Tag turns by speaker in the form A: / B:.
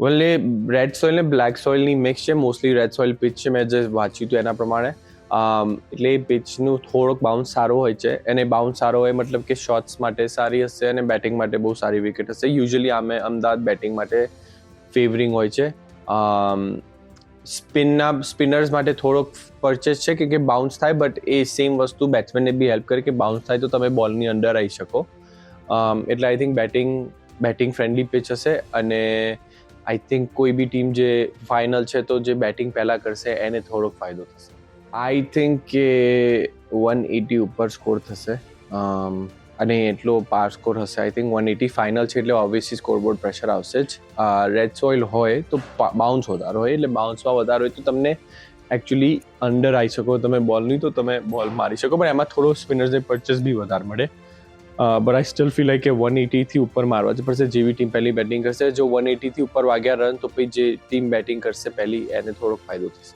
A: વેલ એ red soil ને black સોઇલની mix છે, mostly red soil pitch છે મેં જે વાંચ્યું હતું એના પ્રમાણે. એટલે પિચનું થોડોક બાઉન્સ સારો હોય છે, અને બાઉન્સ સારો હોય મતલબ કે શોટ્સ માટે સારી હશે અને બેટિંગ માટે બહુ સારી વિકેટ હશે. યુઝ્યુઅલી આમે અમદાવાદ બેટિંગ માટે ફેવરિંગ હોય છે. સ્પિનર્સ માટે થોડોક પરચેસ છે કે બાઉન્સ થાય, બટ એ સેમ વસ્તુ બેટ્સમેનને બી હેલ્પ કરે કે બાઉન્સ થાય તો તમે બોલની અંદર આવી શકો. એટલે I think batting friendly pitch હશે, અને આઈ થિંક કોઈ બી ટીમ જે ફાઇનલ છે તો જે બેટિંગ પહેલાં કરશે એને થોડોક ફાયદો થશે. આઈ થિંક કે 180 ઉપર સ્કોર થશે, અને એટલો પાર સ્કોર હશે. આઈ થિંક 180 ફાઇનલ છે એટલે ઓબ્વિયસલી સ્કોરબોર્ડ પ્રેશર આવશે જ. રેડ સોઇલ હોય તો બાઉન્સ વધારે હોય, એટલે બાઉન્સમાં વધારે હોય તો તમને એકચ્યુઅલી અંડર આવી શકો તમે બોલની, તો તમે બોલ મારી શકો, પણ એમાં થોડો સ્પિનર્સને પરચેસ બી વધારે મળે. But I still feel like કે 180થી ઉપર મારવા જ પડશે. જેવી ટીમ પહેલી બેટિંગ કરશે, જો 180થી ઉપર વાગ્યા રન, તો પછી જે ટીમ બેટિંગ કરશે પહેલી એને થોડોક ફાયદો થશે.